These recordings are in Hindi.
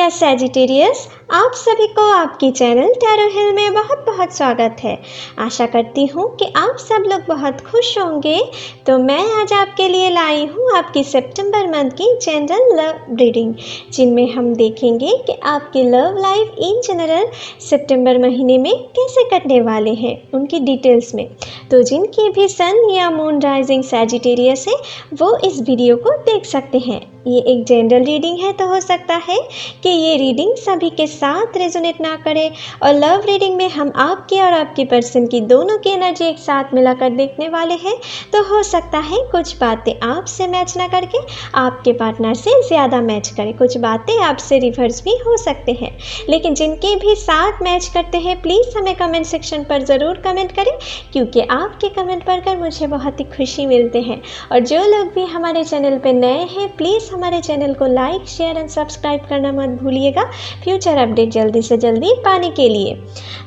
डियर सैजिटेरियस, आप सभी को आपकी चैनल टैरो हिल में बहुत बहुत स्वागत है। आशा करती हूँ कि आप सब लोग बहुत खुश होंगे। तो मैं आज आपके लिए लाई हूँ आपकी सितंबर मंथ की जनरल लव रीडिंग, जिनमें हम देखेंगे कि आपकी लव लाइफ इन जनरल सितंबर महीने में कैसे कटने वाले हैं, उनकी डिटेल्स में। तो जिनकी भी सन या मून राइजिंग सैजिटेरियस है वो इस वीडियो को देख सकते हैं। ये एक जनरल रीडिंग है, तो हो सकता है कि ये रीडिंग सभी के साथ रेजोनेट ना करे। और लव रीडिंग में हम आपकी और आपकी पर्सन की दोनों की एनर्जी एक साथ मिलाकर देखने वाले हैं। तो हो सकता है कुछ बातें आपसे मैच ना करके आपके पार्टनर से ज़्यादा मैच करें, कुछ बातें आपसे रिवर्स भी हो सकते हैं। लेकिन जिनके भी साथ मैच करते हैं प्लीज़ हमें कमेंट सेक्शन पर ज़रूर कमेंट करें, क्योंकि आपके कमेंट पढ़कर मुझे बहुत ही खुशी मिलते हैं। और जो लोग भी हमारे चैनल पर नए हैं प्लीज़ हमारे चैनल को लाइक, शेयर एंड सब्सक्राइब करना मत भूलिएगा, फ्यूचर अपडेट जल्दी से जल्दी पाने के लिए।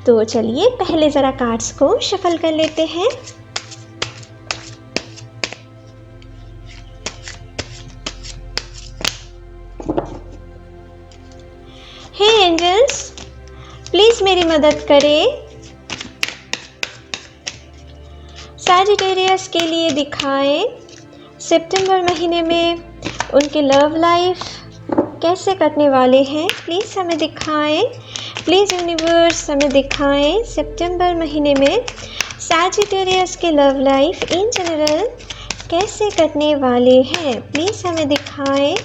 तो चलिए पहले ज़रा कार्ड्स को शफल कर लेते हैं। हे एंजल्स, प्लीज़ मेरी मदद करें। सैजिटेरियस के लिए दिखाएं सितंबर महीने में उनकी लव लाइफ कैसे कटने वाले हैं। प्लीज़ हमें दिखाएं, प्लीज़ यूनिवर्स हमें दिखाएं सितंबर महीने में सैजिटेरियस के लव लाइफ इन जनरल कैसे कटने वाले हैं। प्लीज़ हमें दिखाएं,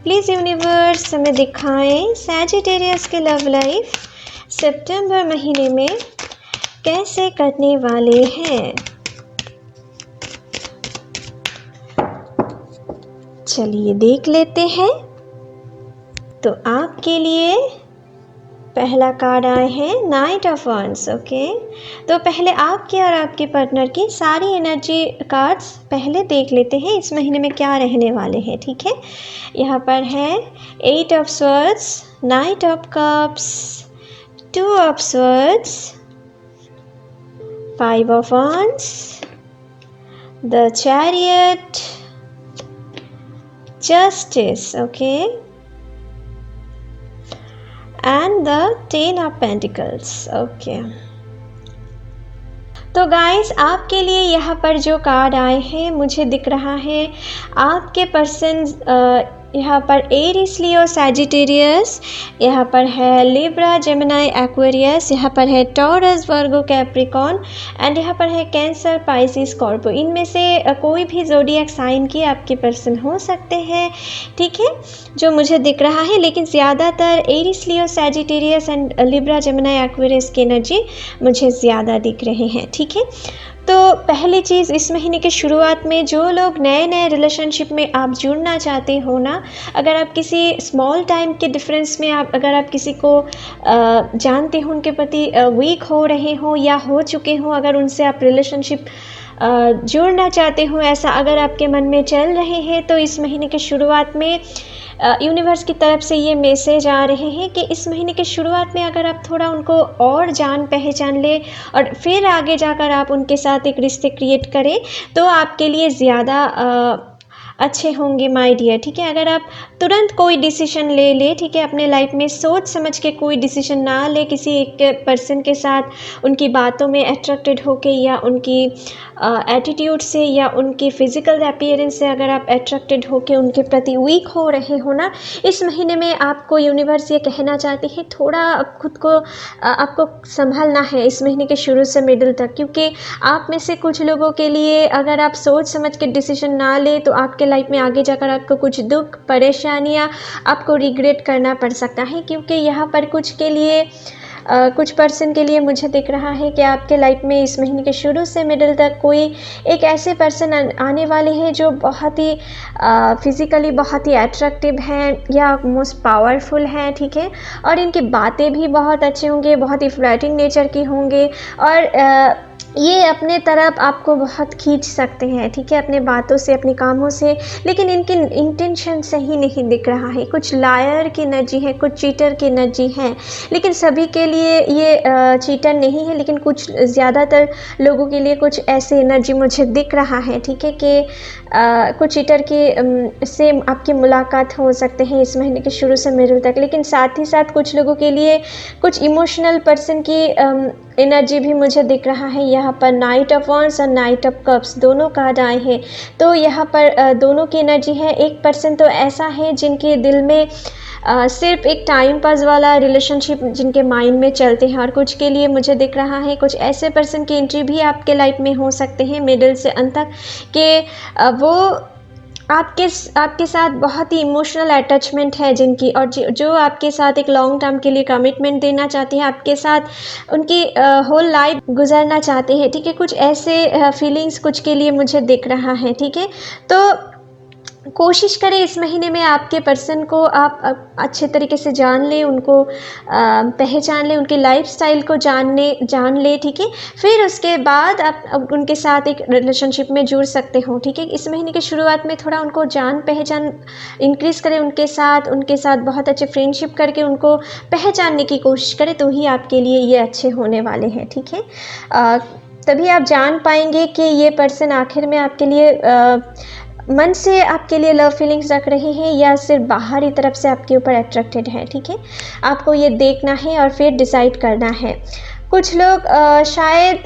प्लीज़ यूनिवर्स हमें दिखाएं सैजिटेरियस के लव लाइफ सितंबर महीने में कैसे कटने वाले हैं। चलिए देख लेते हैं। तो आपके लिए पहला कार्ड आए हैं नाइट ऑफ वंड्स। ओके, तो पहले आपके और आपके पार्टनर की सारी एनर्जी कार्ड्स पहले देख लेते हैं, इस महीने में क्या रहने वाले हैं। ठीक है, यहाँ पर है 8 of swords, night of cups, 2 of swords, 5 of wands, the chariot, Justice, okay, and the 10 of Pentacles, okay। तो गाइस आपके लिए यहाँ पर जो कार्ड आए हैं मुझे दिख रहा है आपके पर्सन यहाँ पर एरिस, लियो, सैजिटेरियस, यहाँ पर है लिब्रा, जेमिनी, एक्वेरियस, यहाँ पर है टॉरस, वर्गो, कैप्रिकॉर्न एंड यहाँ पर है कैंसर, पाइसिस, स्कॉर्पियो। इनमें से कोई भी ज़ोडिएक साइन के आपके पर्सन हो सकते हैं, ठीक है, जो मुझे दिख रहा है। लेकिन ज़्यादातर Aries, Leo, Sagittarius and Libra, Gemini, Aquarius की एनर्जी मुझे ज़्यादा दिख रहे हैं। ठीक है, तो पहली चीज़, इस महीने के शुरुआत में जो लोग नए नए रिलेशनशिप में आप जुड़ना चाहते हो ना, अगर आप किसी स्मॉल टाइम के डिफरेंस में अगर आप किसी को जानते हो, उनके प्रति वीक हो रहे हो या हो चुके हो, अगर उनसे आप रिलेशनशिप जुड़ना चाहते हो, ऐसा अगर आपके मन में चल रहे हैं, तो इस महीने के शुरुआत में यूनिवर्स की तरफ से ये मैसेज आ रहे हैं कि इस महीने के शुरुआत में अगर आप थोड़ा उनको और जान पहचान ले और फिर आगे जाकर आप उनके साथ एक रिश्ते क्रिएट करें तो आपके लिए ज़्यादा अच्छे होंगे माय डियर। ठीक है, अगर आप तुरंत कोई डिसीजन ले, ठीक है, अपने लाइफ में सोच समझ के कोई डिसीजन ना ले, किसी एक पर्सन के साथ उनकी बातों में अट्रैक्टेड होके या उनकी एटीट्यूड से या उनकी फ़िज़िकल अपीयरेंस से अगर आप अट्रैक्टेड होके उनके प्रति वीक हो रहे हो ना, इस महीने में आपको यूनिवर्स ये कहना चाहती है थोड़ा खुद को आपको संभालना है इस महीने के शुरू से मिडिल तक, क्योंकि आप में से कुछ लोगों के लिए अगर आप सोच समझ के डिसीजन ना ले तो आपके लाइफ में आगे जाकर आपको कुछ दुख, परेशानियां आपको रिग्रेट करना पड़ सकता है। क्योंकि यहाँ पर कुछ के लिए कुछ पर्सन के लिए मुझे दिख रहा है कि आपके लाइफ में इस महीने के शुरू से मिडिल तक कोई एक ऐसे पर्सन आने वाले हैं जो बहुत ही फिज़िकली बहुत ही अट्रैक्टिव हैं या मोस्ट पावरफुल हैं। ठीक है, और इनकी बातें भी बहुत अच्छे होंगे, बहुत ही फ्लर्टिंग नेचर की होंगे और ये अपने तरफ आपको बहुत खींच सकते हैं, ठीक है, अपने बातों से, अपने कामों से, लेकिन इनकी इंटेंशन सही नहीं दिख रहा है। कुछ लायर की एनर्जी है, कुछ चीटर की एनर्जी है, लेकिन सभी के लिए ये चीटर नहीं है, लेकिन कुछ ज़्यादातर लोगों के लिए कुछ ऐसी एनर्जी मुझे दिख रहा है, ठीक है, कि कुछ चीटर की से आपकी मुलाकात हो सकते हैं इस महीने के शुरू से मिडिल तक। लेकिन साथ ही साथ कुछ लोगों के लिए कुछ इमोशनल पर्सन की एनर्जी भी मुझे दिख रहा है। यहाँ पर नाइट ऑफ वॉन्ड्स और नाइट ऑफ कप्स दोनों कार्ड आए हैं, तो यहाँ पर दोनों की एनर्जी है। एक पर्सन तो ऐसा है जिनके दिल में सिर्फ एक टाइम पास वाला रिलेशनशिप जिनके माइंड में चलते हैं, और कुछ के लिए मुझे दिख रहा है कुछ ऐसे पर्सन की एंट्री भी आपके लाइफ में हो सकते हैं मिडिल से अंत तक, कि वो आपके साथ बहुत ही इमोशनल अटैचमेंट है जिनकी, और जो आपके साथ एक लॉन्ग टर्म के लिए कमिटमेंट देना चाहते हैं, आपके साथ उनकी होल लाइफ गुजरना चाहते हैं, ठीक है। कुछ ऐसे फीलिंग्स कुछ के लिए मुझे दिख रहा है, ठीक है। तो कोशिश करें इस महीने में आपके पर्सन को आप अच्छे तरीके से जान लें, उनको पहचान लें, उनकी लाइफस्टाइल को जान लें, ठीक है। फिर उसके बाद आप उनके साथ एक रिलेशनशिप में जुड़ सकते हो, ठीक है। इस महीने की शुरुआत में थोड़ा उनको जान पहचान इंक्रीज़ करें, उनके साथ बहुत अच्छे फ्रेंडशिप करके उनको पहचानने की कोशिश करें, तो ही आपके लिए ये अच्छे होने वाले हैं, ठीक है। तभी आप जान पाएंगे कि ये पर्सन आखिर में आपके लिए मन से आपके लिए लव फीलिंग्स रख रहे हैं या सिर्फ बाहरी तरफ से आपके ऊपर अट्रैक्टेड है, ठीक है। आपको ये देखना है और फिर डिसाइड करना है। कुछ लोग शायद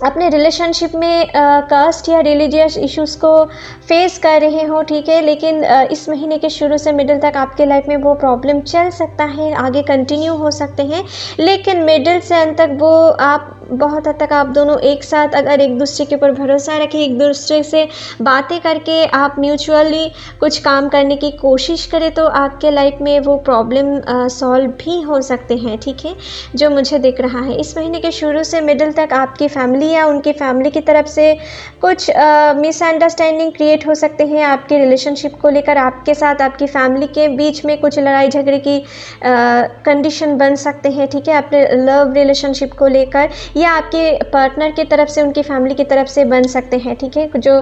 अपने रिलेशनशिप में कास्ट या रिलीजियस इश्यूज़ को फेस कर रहे हो, ठीक है, लेकिन इस महीने के शुरू से मिडिल तक आपके लाइफ में वो प्रॉब्लम चल सकता है, आगे कंटिन्यू हो सकते हैं, लेकिन मिडिल से अंत तक वो आप बहुत हद तक आप दोनों एक साथ अगर एक दूसरे के ऊपर भरोसा रखें, एक दूसरे से बातें करके आप म्यूचुअली कुछ काम करने की कोशिश करें, तो आपके लाइफ में वो प्रॉब्लम सॉल्व भी हो सकते हैं, ठीक है, जो मुझे दिख रहा है। इस महीने के शुरू से मिडिल तक आपकी फैमिली या उनकी फैमिली की तरफ से कुछ मिसअंडरस्टैंडिंग क्रिएट हो सकते हैं आपके रिलेशनशिप को लेकर। आपके साथ आपकी फैमिली के बीच में कुछ लड़ाई झगड़े की कंडीशन बन सकते हैं, ठीक है, अपने लव रिलेशनशिप को लेकर, या आपके पार्टनर की तरफ से उनकी फैमिली की तरफ से बन सकते हैं, ठीक है, जो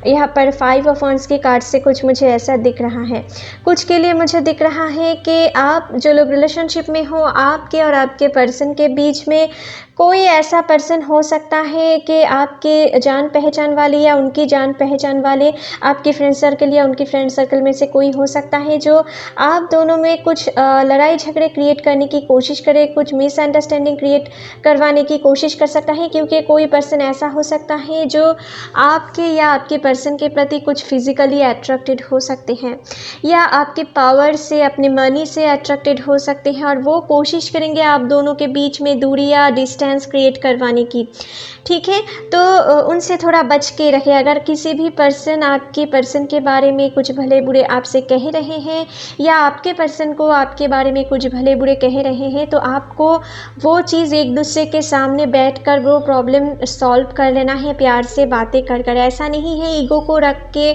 यहाँ पर 5 ऑफ वांड्स के कार्ड से कुछ मुझे ऐसा दिख रहा है। कुछ के लिए मुझे दिख रहा है कि आप जो लोग रिलेशनशिप में हो, आपके और आपके पर्सन के बीच में कोई ऐसा पर्सन हो सकता है कि आपके जान पहचान वाले या उनकी जान पहचान वाले, आपके फ्रेंड सर्कल या उनकी फ्रेंड सर्कल में से कोई हो सकता है जो आप दोनों में कुछ लड़ाई झगड़े क्रिएट करने की कोशिश करे, कुछ मिसअंडरस्टैंडिंग क्रिएट करवाने की कोशिश कर सकता है, क्योंकि कोई पर्सन ऐसा हो सकता है जो आपके या आपके पर्सन के प्रति कुछ फिजिकली अट्रैक्टेड हो सकते हैं, या आपके पावर से, अपने मनी से अट्रैक्टेड हो सकते हैं, और वो कोशिश करेंगे आप दोनों के बीच में दूरी या डिस्टेंस क्रिएट करवाने की, ठीक है। तो उनसे थोड़ा बच के रखें। अगर किसी भी पर्सन आपके पर्सन के बारे में कुछ भले बुरे आपसे कह रहे हैं, या आपके पर्सन को आपके बारे में कुछ भले बुरे कह रहे हैं, तो आपको वो चीज़ एक दूसरे के सामने बैठकर वो प्रॉब्लम सॉल्व कर लेना है, प्यार से बातें कर कर। ऐसा नहीं है ईगो को रख के,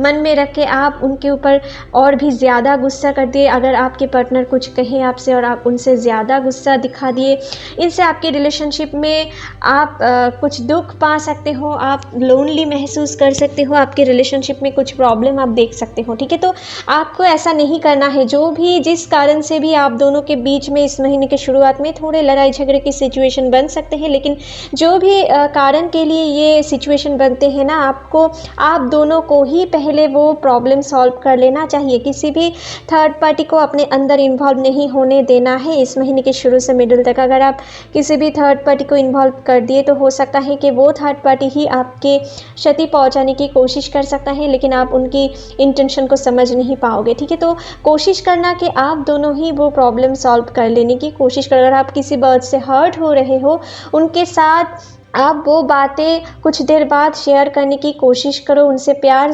मन में रख के आप उनके ऊपर और भी ज़्यादा गुस्सा कर दिए। अगर आपके पार्टनर कुछ कहे आपसे और आप उनसे ज़्यादा गुस्सा दिखा दिए, इनसे आपके रिलेशनशिप में आप कुछ दुख पा सकते हो, आप लोनली महसूस कर सकते हो, आपके रिलेशनशिप में कुछ प्रॉब्लम आप देख सकते हो, ठीक है। तो आपको ऐसा नहीं करना है। जो भी जिस कारण से भी आप दोनों के बीच में इस महीने के शुरुआत में थोड़े लड़ाई झगड़े की सिचुएशन बन सकते हैं, लेकिन जो भी कारण के लिए ये सिचुएशन बनते हैं ना, आपको आप दोनों को ही पहले वो प्रॉब्लम सॉल्व कर लेना चाहिए। किसी भी थर्ड पार्टी को अपने अंदर इन्वॉल्व नहीं होने देना है इस महीने के शुरू से मिडिल तक। अगर आप किसी भी थर्ड पार्टी को इन्वॉल्व कर दिए तो हो सकता है कि वो थर्ड पार्टी ही आपके क्षति पहुंचाने की कोशिश कर सकता है, लेकिन आप उनकी इंटेंशन को समझ नहीं पाओगे, ठीक है। तो कोशिश करना कि आप दोनों ही वो प्रॉब्लम सॉल्व कर लेने की कोशिश करो। अगर आप किसी बात से हर्ट हो रहे हो, उनके साथ आप वो बातें कुछ देर बाद शेयर करने की कोशिश करो, उनसे प्यार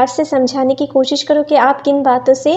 से समझाने की कोशिश करो कि आप किन बातों से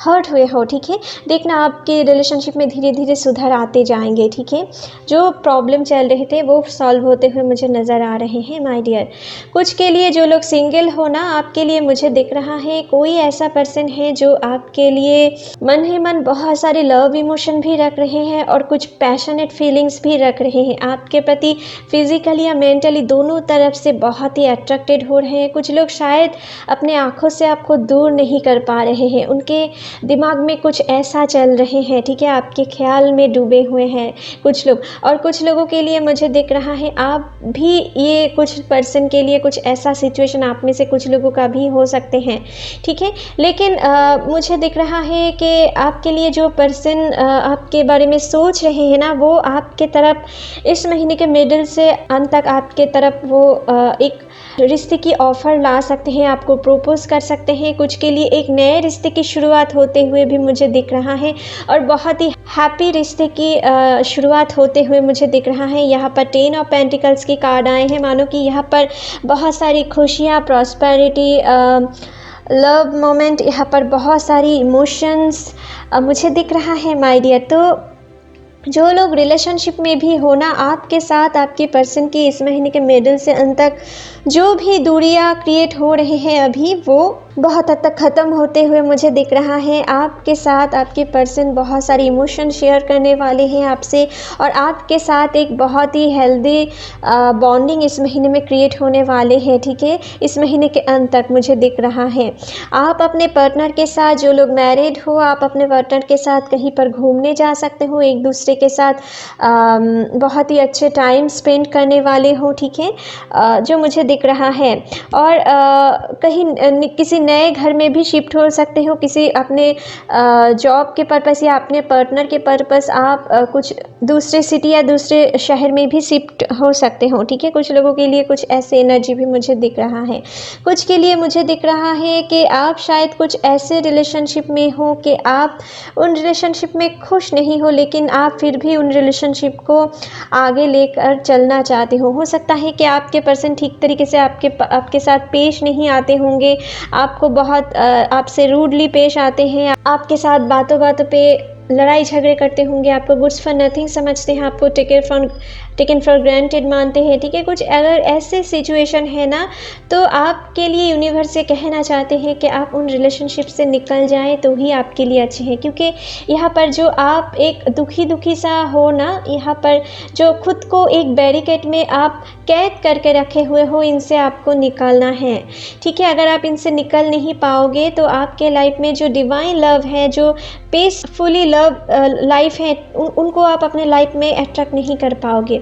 हर्ट हुए हो, ठीक है। देखना आपके रिलेशनशिप में धीरे धीरे सुधार आते जाएंगे, ठीक है। जो प्रॉब्लम चल रहे थे वो सॉल्व होते हुए मुझे नज़र आ रहे हैं माय डियर। कुछ के लिए जो लोग सिंगल हो ना, आपके लिए मुझे दिख रहा है कोई ऐसा पर्सन है जो आपके लिए मन ही मन बहुत सारे लव इमोशन भी रख रहे हैं और कुछ पैशनेट फीलिंग्स भी रख रहे हैं आपके प्रति। फिज़िकली या मेंटली दोनों तरफ से बहुत ही अट्रैक्टेड हो रहे हैं। कुछ लोग शायद अपने आँखों से आपको दूर नहीं कर पा रहे हैं, उनके दिमाग में कुछ ऐसा चल रहे हैं, ठीक है, आपके ख़्याल में डूबे हुए हैं कुछ लोग। और कुछ लोगों के लिए मुझे दिख रहा है आप भी, ये कुछ पर्सन के लिए कुछ ऐसा सिचुएशन आप में से कुछ लोगों का भी हो सकते हैं, ठीक है। लेकिन मुझे दिख रहा है कि आपके लिए जो पर्सन आपके बारे में सोच रहे हैं ना, वो आपके तरफ इस महीने के मिडिल से अंत तक आपके तरफ वो एक रिश्ते की ऑफ़र ला सकते हैं, आपको प्रपोज़ कर सकते हैं। कुछ के लिए एक नए रिश्ते की शुरुआत होते हुए भी मुझे दिख रहा है और बहुत ही हैप्पी रिश्ते की शुरुआत होते हुए मुझे दिख रहा है। यहाँ पर 10 ऑफ पेंटिकल्स की कार्ड आए हैं, मानो कि यहाँ पर बहुत सारी खुशियाँ, प्रॉस्पेरिटी, लव मोमेंट, यहाँ पर बहुत सारी इमोशंस मुझे दिख रहा है माय डियर। तो जो लोग रिलेशनशिप में भी हो ना, आपके साथ आपके पर्सन की इस महीने के मिडिल से अंत तक जो भी दूरियां क्रिएट हो रहे हैं अभी, वो बहुत हद तक ख़त्म होते हुए मुझे दिख रहा है। आपके साथ आपके पर्सन बहुत सारे इमोशन शेयर करने वाले हैं आपसे, और आपके साथ एक बहुत ही हेल्दी बॉन्डिंग इस महीने में क्रिएट होने वाले हैं, ठीक है, इस महीने के अंत तक मुझे दिख रहा है। आप अपने पार्टनर के साथ, जो लोग मैरिड हो, आप अपने पार्टनर के साथ कहीं पर घूमने जा सकते हो, एक दूसरे के साथ बहुत ही अच्छे टाइम स्पेंड करने वाले हो, ठीक है, जो मुझे दिख रहा है। और कहीं किसी नए घर में भी शिफ्ट हो सकते हो, किसी अपने जॉब के पर्पस या अपने पार्टनर के पर्पस आप कुछ दूसरे सिटी या दूसरे शहर में भी शिफ्ट हो सकते हो, ठीक है। कुछ लोगों के लिए कुछ ऐसे एनर्जी भी मुझे दिख रहा है। कुछ के लिए मुझे दिख रहा है कि आप शायद कुछ ऐसे रिलेशनशिप में हो कि आप उन रिलेशनशिप में खुश नहीं हो, लेकिन आप फिर भी उन रिलेशनशिप को आगे लेकर चलना चाहते हो सकता है कि आपके पर्सन ठीक तरीके से आपके साथ पेश नहीं आते होंगे, आपको बहुत आपसे रूडली पेश आते हैं, आपके साथ बातों बातों पे लड़ाई झगड़े करते होंगे, आपको गुड्स फॉर नथिंग समझते हैं, आपको टेकन फॉर ग्रांटेड मानते हैं, ठीक है। कुछ अगर ऐसे सिचुएशन है ना, तो आपके लिए यूनिवर्स से कहना चाहते हैं कि आप उन रिलेशनशिप से निकल जाएं तो ही आपके लिए अच्छे हैं। क्योंकि यहाँ पर जो आप एक दुखी सा हो ना, यहाँ पर जो खुद को एक बैरिकेड में आप कैद करके रखे हुए हो, इनसे आपको निकालना है, ठीक है। अगर आप इनसे निकल नहीं पाओगे तो आपके लाइफ में जो डिवाइन लव है, जो पीसफुली लव लाइफ है, उनको आप अपने लाइफ में अट्रैक्ट नहीं कर पाओगे।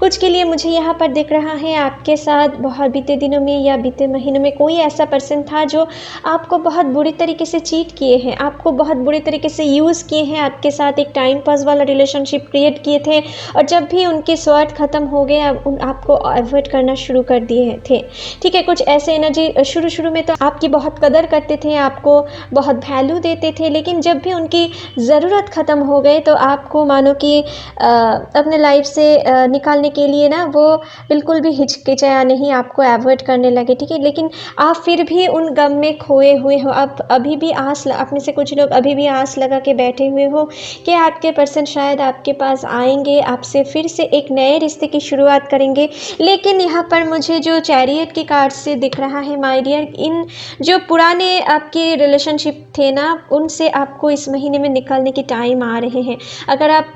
कुछ के लिए मुझे यहाँ पर दिख रहा है आपके साथ बहुत बीते दिनों में या बीते महीनों में कोई ऐसा पर्सन था जो आपको बहुत बुरी तरीके से चीट किए हैं, आपको बहुत बुरी तरीके से यूज़ किए हैं, आपके साथ एक टाइम पास वाला रिलेशनशिप क्रिएट किए थे, और जब भी उनके स्वार्थ ख़त्म हो गए आपको अवॉइड करना शुरू कर दिए थे, ठीक है। कुछ ऐसे एनर्जी शुरू में तो आपकी बहुत कदर करते थे, आपको बहुत वैल्यू देते थे, लेकिन जब भी उनकी ज़रूरत ख़त्म हो गए तो आपको मानो कि अपने लाइफ से निकालने के लिए ना वो बिल्कुल भी हिचकिचाया नहीं, आपको अवॉइड करने लगे, ठीक है। लेकिन आप फिर भी उन गम में खोए हुए हो। आप अभी भी आप में से कुछ लोग अभी भी आस लगा के बैठे हुए हो कि आपके पर्सन शायद आपके पास आएंगे, आपसे फिर से एक नए रिश्ते की शुरुआत करेंगे। लेकिन यहाँ पर मुझे जो चैरियट की कार्ड से दिख रहा है माय डियर, इन जो पुराने आपके रिलेशनशिप थे ना, उनसे आपको इस महीने में निकलने की टाइम आ रहे हैं। अगर आप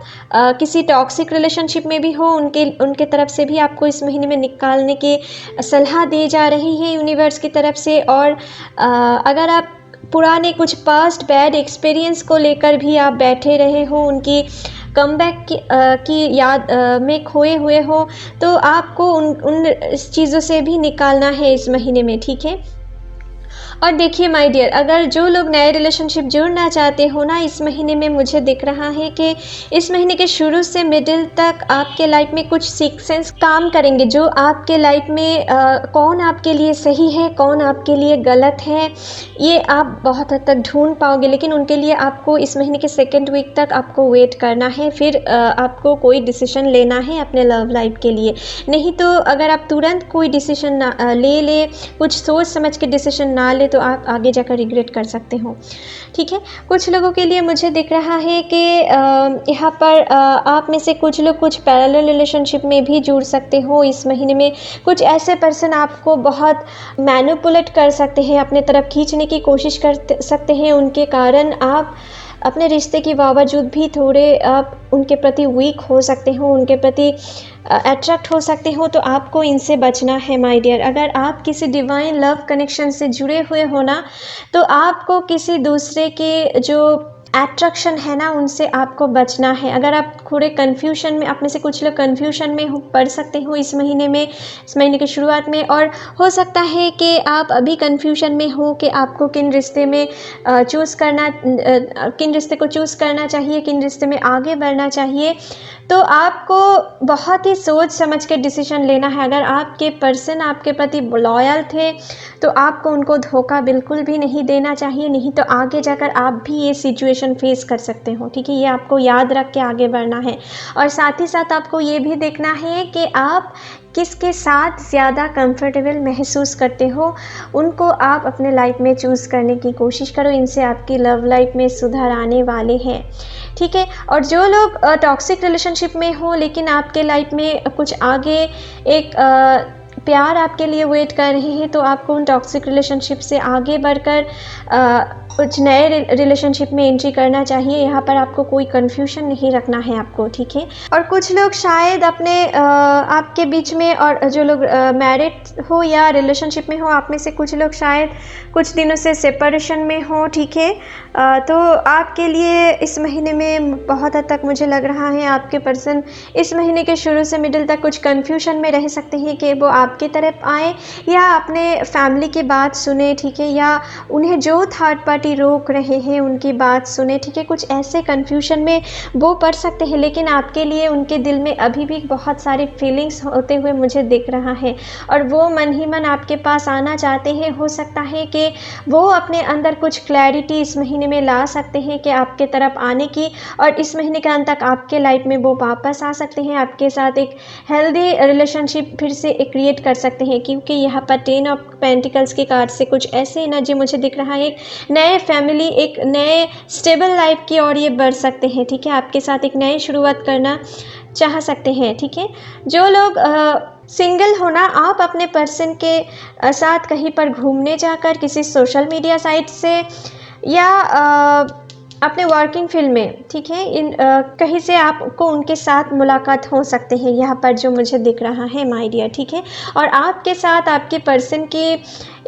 किसी टॉक्सिक रिलेशनशिप में भी हो, उनके तरफ से भी आपको इस महीने में निकालने की सलाह दी जा रही है यूनिवर्स की तरफ से। और अगर आप पुराने कुछ पास्ट बैड एक्सपीरियंस को लेकर भी आप बैठे रहे हो, उनकी कमबैक की याद में खोए हुए हो, तो आपको उन चीज़ों से भी निकालना है इस महीने में, ठीक है। और देखिए माय डियर, अगर जो लोग नए रिलेशनशिप जुड़ना चाहते हो ना, इस महीने में मुझे दिख रहा है कि इस महीने के शुरू से मिडिल तक आपके लाइफ में कुछ सीक्वेंस काम करेंगे, जो आपके लाइफ में कौन आपके लिए सही है, कौन आपके लिए गलत है, ये आप बहुत हद तक ढूंढ पाओगे। लेकिन उनके लिए आपको इस महीने के 2nd वीक तक आपको वेट करना है, फिर आपको कोई डिसीजन लेना है अपने लव लाइफ के लिए। नहीं तो अगर आप तुरंत कोई डिसीजन ले कुछ सोच समझ के डिसीजन ना ले, तो आप आगे जाकर रिग्रेट कर सकते हो, ठीक है। कुछ लोगों के लिए मुझे दिख रहा है कि यहाँ पर आप में से कुछ लोग कुछ पैरेलल रिलेशनशिप में भी जुड़ सकते हो इस महीने में। कुछ ऐसे पर्सन आपको बहुत मैनिपुलेट कर सकते हैं, अपने तरफ खींचने की कोशिश कर सकते हैं, उनके कारण आप अपने रिश्ते के बावजूद भी थोड़े आप उनके प्रति वीक हो सकते हो, उनके प्रति अट्रैक्ट हो सकते हो, तो आपको इनसे बचना है माय डियर। अगर आप किसी डिवाइन लव कनेक्शन से जुड़े हुए हो ना, तो आपको किसी दूसरे के जो अट्रैक्शन है ना, उनसे आपको बचना है। अगर आप थोड़े कन्फ्यूजन में, आप में से कुछ लोग कन्फ्यूजन में पड़ सकते हो इस महीने में, इस महीने की शुरुआत में, और हो सकता है कि आप अभी कन्फ्यूजन में हो कि आपको किन रिश्ते में किन रिश्ते को चूज़ करना चाहिए, किन रिश्ते में आगे बढ़ना चाहिए। तो आपको बहुत ही सोच समझ के डिसीजन लेना है। अगर आपके पर्सन आपके प्रति लॉयल थे, तो आपको उनको धोखा बिल्कुल भी नहीं देना चाहिए, नहीं तो आगे जाकर आप भी ये सिचुएशन फेस कर सकते हो, ठीक है। ये आपको याद रख के आगे बढ़ना है। और साथ ही साथ आपको ये भी देखना है कि आप किसके साथ ज़्यादा कंफर्टेबल महसूस करते हो, उनको आप अपने लाइफ में चूज़ करने की कोशिश करो। इनसे आपकी लव लाइफ में सुधार आने वाले हैं, ठीक है। और जो लोग टॉक्सिक रिलेशनशिप में हो, लेकिन आपके लाइफ में कुछ आगे एक प्यार आपके लिए वेट कर रहे हैं, तो आपको उन टॉक्सिक रिलेशनशिप से आगे बढ़कर कुछ नए रिलेशनशिप में एंट्री करना चाहिए। यहाँ पर आपको कोई कन्फ्यूजन नहीं रखना है आपको, ठीक है। और कुछ लोग शायद अपने आपके बीच में, और जो लोग मैरिड हो या रिलेशनशिप में हो, आप में से कुछ लोग शायद कुछ दिनों से सेपरेशन में हो, ठीक है। तो आपके लिए इस महीने में बहुत हद तक मुझे लग रहा है आपके पर्सन इस महीने के शुरू से मिडिल तक कुछ कन्फ्यूजन में रह सकते हैं कि वो आपकी तरफ आए या अपने फैमिली की बात सुने, ठीक है, या उन्हें जो थर्ड पार्टी रोक रहे हैं उनकी बात सुने, ठीक है। कुछ ऐसे कन्फ्यूजन में वो पड़ सकते हैं, लेकिन आपके लिए उनके दिल में अभी भी बहुत सारी फीलिंग्स होते हुए मुझे दिख रहा है, और वो मन ही मन आपके पास आना चाहते हैं। हो सकता है कि वो अपने अंदर कुछ क्लैरिटी इस महीने में ला सकते हैं कि आपके तरफ आने की, और इस महीने के अंत तक आपके लाइफ में वो वापस आ सकते हैं, आपके साथ एक हेल्दी रिलेशनशिप फिर से क्रिएट कर सकते हैं। क्योंकि यहाँ पर 10 ऑफ पेंटिकल्स के कार्ड से कुछ ऐसे एनर्जी मुझे दिख रहा है, एक नए फैमिली, एक नए स्टेबल लाइफ की ओर ये बढ़ सकते हैं, ठीक है। आपके साथ एक नई शुरुआत करना चाह सकते हैं, ठीक है। जो लोग सिंगल होना, आप अपने पर्सन के साथ कहीं पर घूमने जाकर, किसी सोशल मीडिया साइट से, या अपने वर्किंग फील्ड में, ठीक है, कहीं से आपको उनके साथ मुलाकात हो सकते हैं, यहाँ पर जो मुझे दिख रहा है माय डियर, ठीक है। और आपके साथ आपके पर्सन की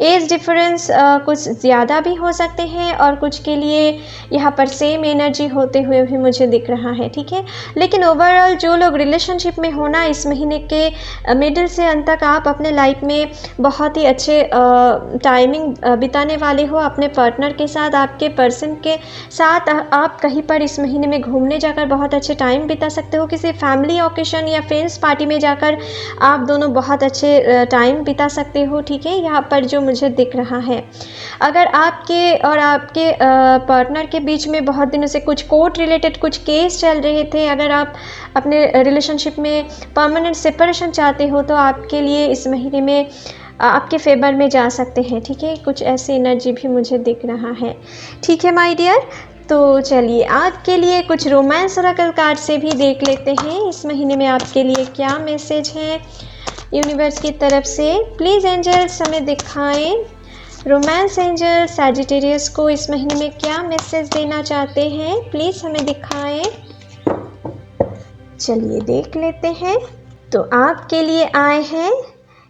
एज डिफरेंस कुछ ज़्यादा भी हो सकते हैं, और कुछ के लिए यहाँ पर सेम एनर्जी होते हुए भी मुझे दिख रहा है, ठीक है। लेकिन ओवरऑल जो लोग रिलेशनशिप में होना, इस महीने के मिडिल से अंत तक आप अपने लाइफ में बहुत ही अच्छे टाइमिंग बिताने वाले हो अपने पार्टनर के साथ। आपके पर्सन के साथ आप कहीं पर इस महीने में घूमने जाकर बहुत अच्छे टाइम बिता सकते हो। किसी फैमिली ओकेशन या फ्रेंड्स पार्टी में जाकर आप दोनों बहुत अच्छे टाइम बिता सकते हो, ठीक है। यहाँ पर जो मुझे दिख रहा है, अगर आपके और आपके पार्टनर के बीच में बहुत दिनों से कुछ कोर्ट रिलेटेड कुछ केस चल रहे थे, अगर आप अपने रिलेशनशिप में परमानेंट सेपरेशन चाहते हो, तो आपके लिए इस महीने में आपके फेवर में जा सकते हैं, ठीक है। कुछ ऐसी एनर्जी भी मुझे दिख रहा है, ठीक है माय डियर। तो चलिए आपके लिए कुछ रोमांस ओरेकल कार्ड से भी देख लेते हैं, इस महीने में आपके लिए क्या मैसेज है यूनिवर्स की तरफ से। प्लीज़ एंजल्स हमें दिखाएं, रोमांस एंजल सैजिटेरियस को इस महीने में क्या मैसेज देना चाहते हैं, प्लीज़ हमें दिखाएं। चलिए देख लेते हैं। तो आपके लिए आए हैं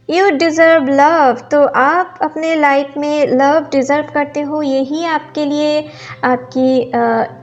यू डिज़र्व लव। तो आप अपने लाइफ में लव डिज़र्व करते हो, यही आपके लिए आपकी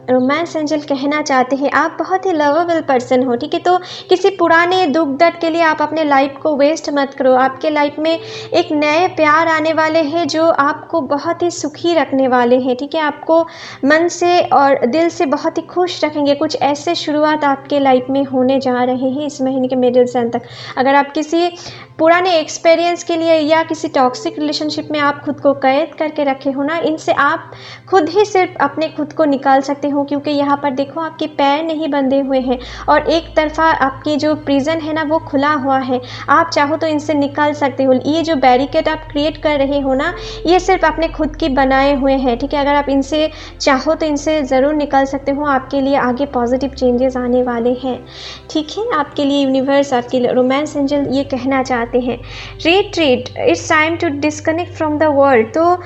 रोमांस एंजल कहना चाहते हैं। आप बहुत ही लवेबल पर्सन हो, ठीक है। तो किसी पुराने दुख दर्द के लिए आप अपने लाइफ को वेस्ट मत करो। आपके लाइफ में एक नए प्यार आने वाले हैं जो आपको बहुत ही सुखी रखने वाले हैं, ठीक है। आपको मन से और दिल से बहुत ही खुश रखेंगे। कुछ ऐसे शुरुआत आपके लाइफ में होने जा रहे हैं इस महीने के मिडिल से अंत तक। अगर आप किसी पुराने एक्सपीरियंस के लिए या किसी टॉक्सिक रिलेशनशिप में आप खुद को कैद करके रखे हो ना, इनसे आप खुद ही सिर्फ अपने खुद को निकाल सकते हो। क्योंकि यहाँ पर देखो आपके पैर नहीं बंधे हुए हैं, और एक तरफा आपकी जो प्रिजन है ना वो खुला हुआ है। आप चाहो तो इनसे निकाल सकते हो। ये जो बैरिकेड आप क्रिएट कर रहे हो ना, ये सिर्फ अपने खुद की बनाए हुए हैं, ठीक है। अगर आप इनसे चाहो तो इनसे ज़रूर निकल सकते हो। आपके लिए आगे पॉजिटिव चेंजेस आने वाले हैं, ठीक है। आपके लिए यूनिवर्स, आपके लिए रोमांस एंजल ये कहना चाहते हैं, retreat, it's time to disconnect from the world. तो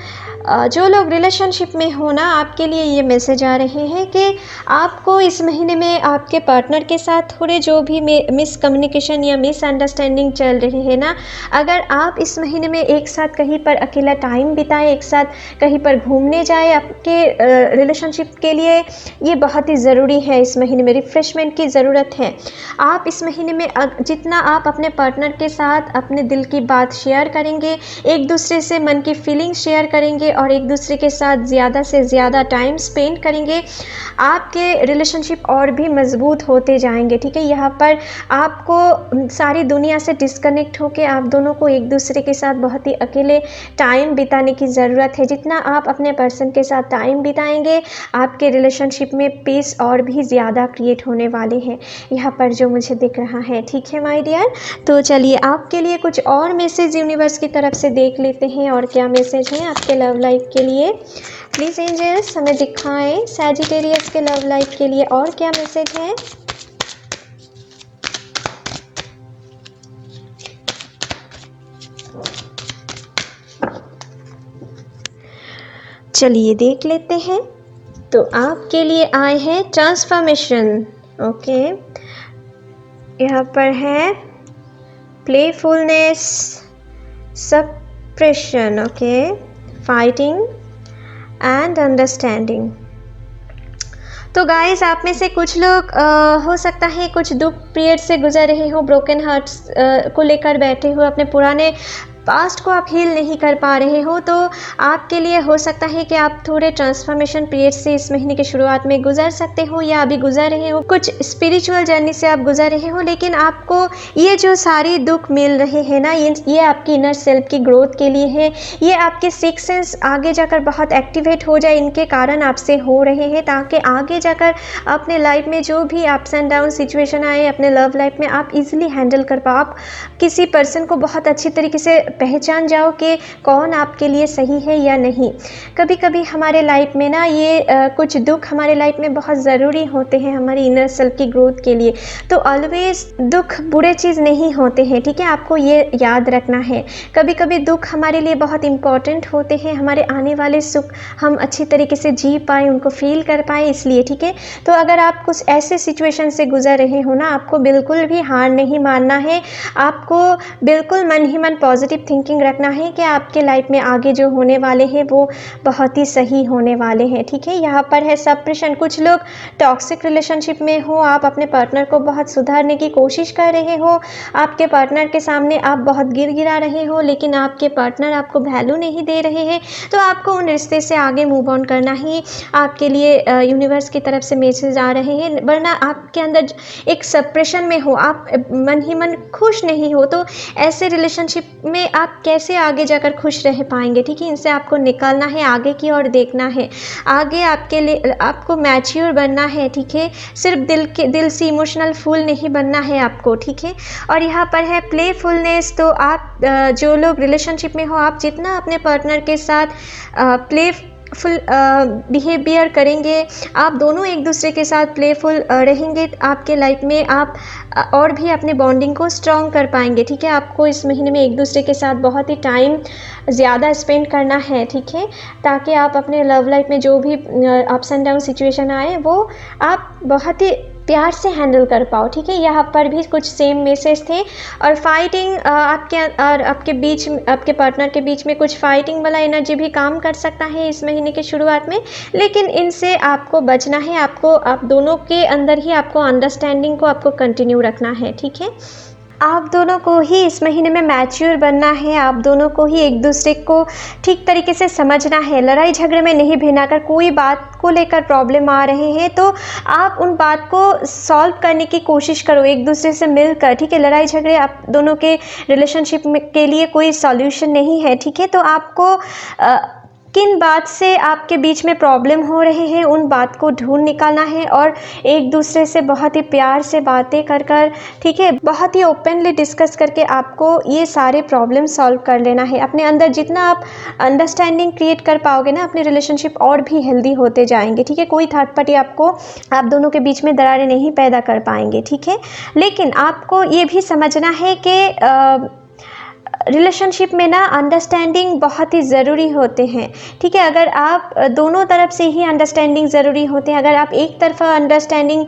जो लोग रिलेशनशिप में हो ना, आपके लिए ये मैसेज आ रहे हैं है कि आपको इस महीने में आपके पार्टनर के साथ थोड़े जो भी मिसकम्युनिकेशन या मिसअंडरस्टैंडिंग चल रही है ना, अगर आप इस महीने में एक साथ कहीं पर अकेला टाइम बिताएं, एक साथ कहीं पर घूमने जाए, आपके रिलेशनशिप के लिए ये बहुत ही ज़रूरी है। इस महीने में रिफ़्रेशमेंट की ज़रूरत है। आप इस महीने में जितना आप अपने पार्टनर के साथ अपने दिल की बात शेयर करेंगे, एक दूसरे से मन की फीलिंग्स शेयर करेंगे और एक दूसरे के साथ ज़्यादा से ज़्यादा टाइम स्पेंड करेंगे, आपके रिलेशनशिप और भी मजबूत होते जाएंगे। ठीक है, यहाँ पर आपको सारी दुनिया से डिस्कनेक्ट होकर आप दोनों को एक दूसरे के साथ बहुत ही अकेले टाइम बिताने की ज़रूरत है। जितना आप अपने पर्सन के साथ टाइम बिताएंगे, आपके रिलेशनशिप में पीस और भी ज़्यादा क्रिएट होने वाले हैं, यहाँ पर जो मुझे दिख रहा है। ठीक है माय डियर, तो चलिए आपके लिए कुछ और मैसेज यूनिवर्स की तरफ से देख लेते हैं और क्या मैसेज हैं आपके लव लाइफ के लिए। प्लीज़ एंजल्स हमें दिखाएं सैजिटेरियस के लव लाइफ के लिए और क्या मैसेज है। चलिए देख लेते हैं। तो आपके लिए आए हैं ट्रांसफॉर्मेशन। ओके, यहाँ पर है playfulness, suppression, okay, fighting and understanding. तो गाइस, आप में से कुछ लोग हो सकता है कुछ दुख पीरियड से गुजर रहे हो, ब्रोकन हार्ट्स को लेकर बैठे हो, अपने पुराने पास्ट को आप हील नहीं कर पा रहे हो, तो आपके लिए हो सकता है कि आप थोड़े ट्रांसफॉर्मेशन पीरियड से इस महीने की शुरुआत में गुजर सकते हो या अभी गुजर रहे हो। कुछ स्पिरिचुअल जर्नी से आप गुजर रहे हो, लेकिन आपको ये जो सारी दुख मिल रहे हैं ना, ये आपकी इनर सेल्फ की ग्रोथ के लिए है। ये आपके सिक्स सेंस आगे जाकर बहुत एक्टिवेट हो जाए, इनके कारण आपसे हो रहे हैं, ताकि आगे जाकर अपने लाइफ में जो भी अप्स एंड डाउन सिचुएशन आए अपने लव लाइफ में, आप इजीली हैंडल कर पाओ। आप किसी पर्सन को बहुत अच्छी तरीके से पहचान जाओ कि कौन आपके लिए सही है या नहीं। कभी कभी हमारे लाइफ में ना ये कुछ दुख हमारे लाइफ में बहुत ज़रूरी होते हैं हमारी इनर सेल्फ की ग्रोथ के लिए। तो ऑलवेज दुख बुरे चीज़ नहीं होते हैं, ठीक है, आपको ये याद रखना है। कभी कभी दुख हमारे लिए बहुत इम्पॉर्टेंट होते हैं, हमारे आने वाले सुख हम अच्छी तरीके से जी पाए, उनको फील कर पाए, इसलिए। ठीक है, तो अगर आप कुछ ऐसे सिचुएशन से गुजर रहे हो ना, आपको बिल्कुल भी हार नहीं मानना है। आपको बिल्कुल मन ही मन पॉजिटिव थिंकिंग रखना है कि आपके लाइफ में आगे जो होने वाले हैं वो बहुत ही सही होने वाले हैं। ठीक है, यहाँ पर है सप्रेशन। कुछ लोग टॉक्सिक रिलेशनशिप में हो, आप अपने पार्टनर को बहुत सुधारने की कोशिश कर रहे हो, आपके पार्टनर के सामने आप बहुत गिरा रहे हो, लेकिन आपके पार्टनर आपको वैल्यू नहीं दे रहे हैं, तो आपको उन रिश्ते से आगे मूव ऑन करना ही आपके लिए यूनिवर्स की तरफ से मैसेज आ रहे हैं। वरना आपके अंदर एक सप्रेशन में हो, आप मन ही मन खुश नहीं हो, तो ऐसे रिलेशनशिप में आप कैसे आगे जाकर खुश रह पाएंगे। ठीक है, इनसे आपको निकालना है, आगे की ओर देखना है, आगे आपके लिए आपको मैच्योर बनना है। ठीक है, सिर्फ दिल से इमोशनल फूल नहीं बनना है आपको। ठीक है, और यहाँ पर है प्लेफुलनेस। तो आप जो लोग रिलेशनशिप में हो, आप जितना अपने पार्टनर के साथ प्लेफुल बिहेवियर करेंगे, आप दोनों एक दूसरे के साथ प्लेफुल रहेंगे, आपके लाइफ में आप और भी अपने बॉन्डिंग को स्ट्रॉन्ग कर पाएंगे। ठीक है, आपको इस महीने में एक दूसरे के साथ बहुत ही टाइम ज़्यादा स्पेंड करना है। ठीक है, ताकि आप अपने लव लाइफ में जो भी अप्स एंड डाउन सिचुएशन आए वो आप बहुत ही प्यार से हैंडल कर पाओ। ठीक है, यहाँ पर भी कुछ सेम मैसेज थे। और फाइटिंग आपके पार्टनर के बीच में कुछ फाइटिंग वाला एनर्जी भी काम कर सकता है इस महीने की शुरुआत में, लेकिन इनसे आपको बचना है। आप दोनों के अंदर ही आपको अंडरस्टैंडिंग को आपको कंटिन्यू रखना है। ठीक है, आप दोनों को ही इस महीने में मैच्योर बनना है, आप दोनों को ही एक दूसरे को ठीक तरीके से समझना है, लड़ाई झगड़े में नहीं बहना कर। कोई बात को लेकर प्रॉब्लम आ रहे हैं तो आप उन बात को सॉल्व करने की कोशिश करो एक दूसरे से मिलकर। ठीक है, लड़ाई झगड़े आप दोनों के रिलेशनशिप के लिए कोई सॉल्यूशन नहीं है। ठीक है, तो आपको किन बात से आपके बीच में प्रॉब्लम हो रहे हैं उन बात को ढूंढ निकालना है और एक दूसरे से बहुत ही प्यार से बातें कर ठीक है, बहुत ही ओपनली डिस्कस करके आपको ये सारे प्रॉब्लम सॉल्व कर लेना है। अपने अंदर जितना आप अंडरस्टैंडिंग क्रिएट कर पाओगे ना, अपने रिलेशनशिप और भी हेल्दी होते जाएंगे। ठीक है, कोई थर्ड पार्टी आप दोनों के बीच में दरारें नहीं पैदा कर पाएंगे। ठीक है, लेकिन आपको ये भी समझना है कि रिलेशनशिप में ना अंडरस्टैंडिंग बहुत ही ज़रूरी होते हैं, ठीक है। अगर आप दोनों तरफ से ही अंडरस्टैंडिंग ज़रूरी होते हैं। अगर आप एक तरफा अंडरस्टैंडिंग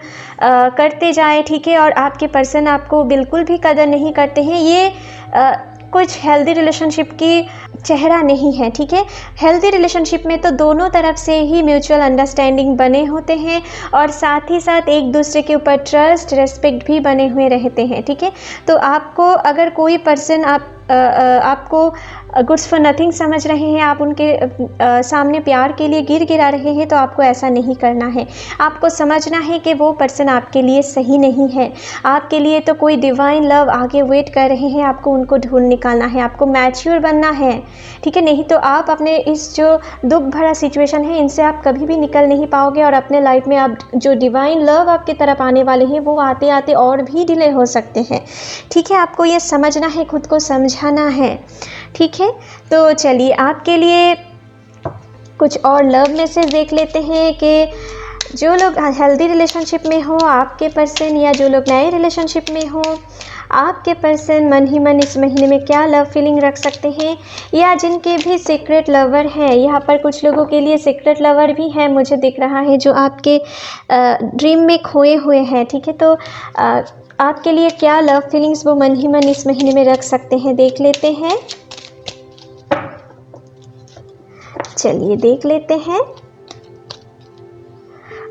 करते जाएँ, ठीक है, और आपके पर्सन आपको बिल्कुल भी कदर नहीं करते हैं, ये कुछ हेल्दी रिलेशनशिप की चेहरा नहीं है, ठीक है। हेल्दी रिलेशनशिप में तो दोनों तरफ से ही म्यूचुअल अंडरस्टैंडिंग बने होते हैं और साथ ही साथ एक दूसरे के ऊपर ट्रस्ट, रिस्पेक्ट भी बने हुए रहते हैं, ठीक है। तो आपको अगर कोई पर्सन आपको गुड्स फॉर नथिंग समझ रहे हैं, आप उनके सामने प्यार के लिए गिर गिरा रहे हैं, तो आपको ऐसा नहीं करना है। आपको समझना है कि वो पर्सन आपके लिए सही नहीं है। आपके लिए तो कोई डिवाइन लव आगे वेट कर रहे हैं, आपको उनको ढूंढ निकालना है, आपको मैच्योर बनना है, ठीक है। नहीं तो आप अपने इस जो दुख भरा सिचुएशन है, इनसे आप कभी भी निकल नहीं पाओगे और अपने लाइफ में आप जो डिवाइन लव आपकी तरफ आने वाले हैं, वो आते आते और भी डिले हो सकते हैं, ठीक है। आपको ये समझना है, खुद को समझाना है, ठीक है। तो चलिए आपके लिए कुछ और लव मैसेज देख लेते हैं कि जो लोग हेल्दी रिलेशनशिप में हो, आपके पर्सन, या जो लोग नए रिलेशनशिप में हो, आपके पर्सन मन ही मन इस महीने में क्या लव फीलिंग रख सकते हैं, या जिनके भी सीक्रेट लवर हैं। यहाँ पर कुछ लोगों के लिए सीक्रेट लवर भी है, मुझे दिख रहा है, जो आपके ड्रीम में खोए हुए हैं, ठीक है। तो आपके लिए क्या लव फीलिंग्स वो मन ही मन इस महीने में रख सकते हैं, देख लेते हैं। चलिए देख लेते हैं।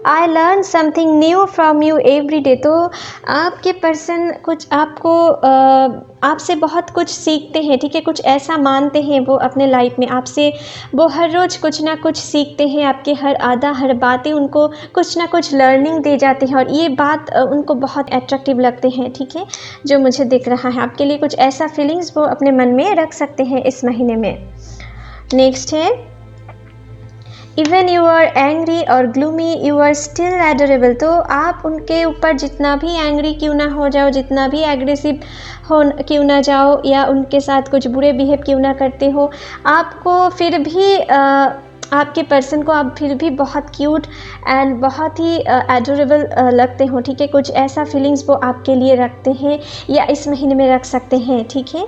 I learn something new from you every day. तो आपके पर्सन कुछ आपको आपसे बहुत कुछ सीखते हैं, ठीक है। कुछ ऐसा मानते हैं वो अपने लाइफ में आपसे, वो हर रोज़ कुछ ना कुछ सीखते हैं, आपके हर आधा हर बातें उनको कुछ ना कुछ लर्निंग दे जाते हैं, और ये बात उनको बहुत अट्रैक्टिव लगते हैं, ठीक है, जो मुझे दिख रहा है। आपके लिए कुछ ऐसा फीलिंग्स वो अपने मन में रख सकते हैं इस महीने में। नेक्स्ट है, इवन यू आर एंग्री और gloomy you are still adorable. तो आप उनके ऊपर जितना भी एंग्री क्यों ना हो जाओ, जितना भी एग्रेसिव हो क्यों ना जाओ, या उनके साथ कुछ बुरे बिहेव क्यों ना करते हो, आपको फिर भी आपके पर्सन को आप फिर भी बहुत क्यूट एंड बहुत ही एडोरेबल लगते हो, ठीक है। कुछ ऐसा फीलिंग्स वो आपके लिए रखते हैं या इस महीने में रख सकते हैं, ठीक है।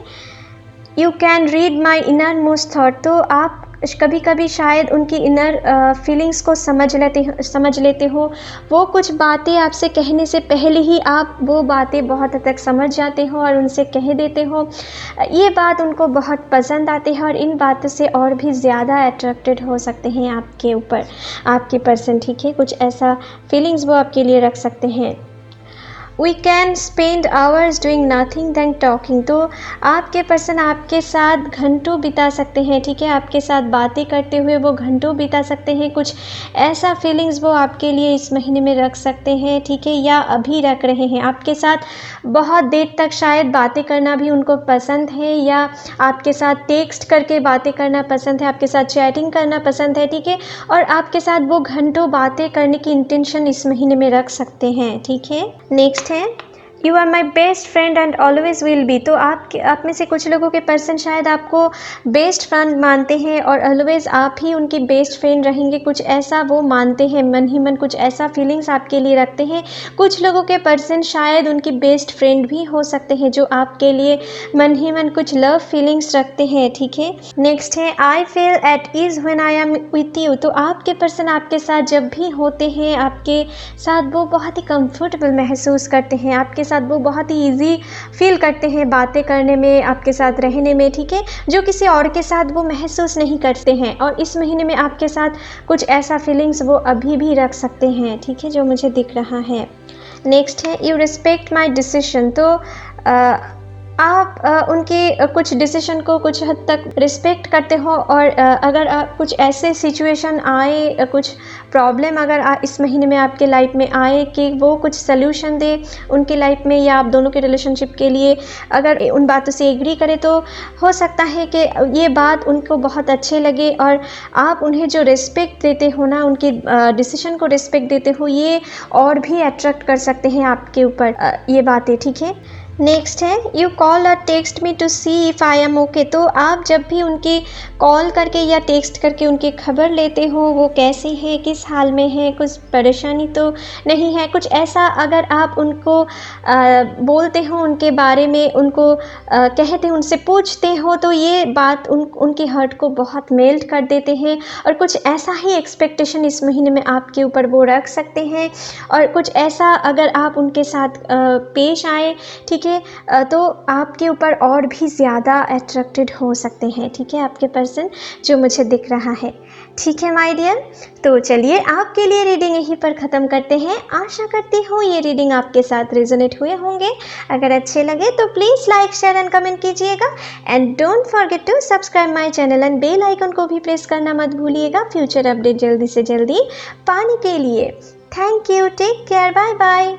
You can read my inner most thought. तो आप कभी कभी शायद उनकी इनर फीलिंग्स को समझ लेते हो। वो कुछ बातें आपसे कहने से पहले ही आप वो बातें बहुत हद तक समझ जाते हो और उनसे कह देते हो। ये बात उनको बहुत पसंद आती है और इन बातों से और भी ज़्यादा अट्रैक्टेड हो सकते हैं आपके ऊपर आपके पर्सन, ठीक है। कुछ ऐसा फीलिंग्स वो आपके लिए रख सकते हैं। We can spend hours doing nothing than talking. तो आपके पर्सन आपके साथ घंटों बिता सकते हैं, ठीक है। आपके साथ बातें करते हुए वो घंटों बिता सकते हैं। कुछ ऐसा फीलिंग्स वो आपके लिए इस महीने में रख सकते हैं, ठीक है, या अभी रख रहे हैं। आपके साथ बहुत देर तक शायद बातें करना भी उनको पसंद है, या आपके साथ टेक्स्ट करके बातें करना पसंद है, आपके साथ चैटिंग करना पसंद है, ठीक है। और आपके साथ वो घंटों बातें करने की इंटेंशन इस महीने में रख सकते हैं, ठीक है। नेक्स्ट है, you are my best friend and always will be. तो आप में से कुछ लोगों के पर्सन शायद आपको बेस्ट फ्रेंड मानते हैं और ऑलवेज आप ही उनकी बेस्ट फ्रेंड रहेंगे। कुछ ऐसा वो मानते हैं मन ही मन, कुछ ऐसा फीलिंग्स आपके लिए रखते हैं। कुछ लोगों के पर्सन शायद उनकी बेस्ट फ्रेंड भी हो सकते हैं, जो आपके लिए मन ही मन कुछ लव फीलिंग्स रखते हैं, ठीक है। नेक्स्ट है, I feel at ease when I am with you. तो आपके पर्सन आपके साथ जब भी होते हैं, आपके साथ वो बहुत ही कंफर्टेबल महसूस करते हैं, आपके साथ वो बहुत ही इजी फील करते हैं बातें करने में, आपके साथ रहने में, ठीक है, जो किसी और के साथ वो महसूस नहीं करते हैं। और इस महीने में आपके साथ कुछ ऐसा फीलिंग्स वो अभी भी रख सकते हैं, ठीक है, जो मुझे दिख रहा है। नेक्स्ट है, यू रिस्पेक्ट माई डिसीजन। तो आप उनके कुछ डिसीजन को कुछ हद तक रिस्पेक्ट करते हो, और अगर कुछ ऐसे सिचुएशन आए, कुछ प्रॉब्लम अगर इस महीने में आपके लाइफ में आए कि वो कुछ सल्यूशन दे उनके लाइफ में, या आप दोनों के रिलेशनशिप के लिए अगर उन बातों से एग्री करें, तो हो सकता है कि ये बात उनको बहुत अच्छे लगे और आप उन्हें जो रिस्पेक्ट देते हो ना, उनके डिसीजन को रिस्पेक्ट देते हो, ये और भी अट्रैक्ट कर सकते हैं आपके ऊपर ये बातें, ठीक है। नेक्स्ट है यू कॉल और text me to see if I am okay. तो आप जब भी उनकी कॉल करके या टेक्स्ट करके उनकी खबर लेते हो वो कैसे हैं, किस हाल में हैं, कुछ परेशानी तो नहीं है, कुछ ऐसा अगर आप उनको बोलते हो उनके बारे में, उनको कहते हो, उनसे पूछते हो तो ये बात उनकी हर्ट को बहुत मेल्ट कर देते हैं। और कुछ ऐसा ही एक्सपेक्टेशन इस महीने में आपके ऊपर वो रख सकते हैं और कुछ ऐसा अगर आप उनके साथ पेश आए, ठीक है, तो आपके ऊपर और भी ज़्यादा अट्रैक्टेड हो सकते हैं, ठीक है, आपके पर्सन जो मुझे दिख रहा है। ठीक है माय डियर, तो चलिए आपके लिए रीडिंग यहीं पर ख़त्म करते हैं। आशा करती हूँ ये रीडिंग आपके साथ रेजोनेट हुए होंगे। अगर अच्छे लगे तो please like share and comment कीजिएगा and don't forget to subscribe my channel and bell icon को भी प्रेस करना मत भूलिएगा फ्यूचर अपडेट जल्दी से जल्दी पाने के लिए। Thank you, take care, bye bye.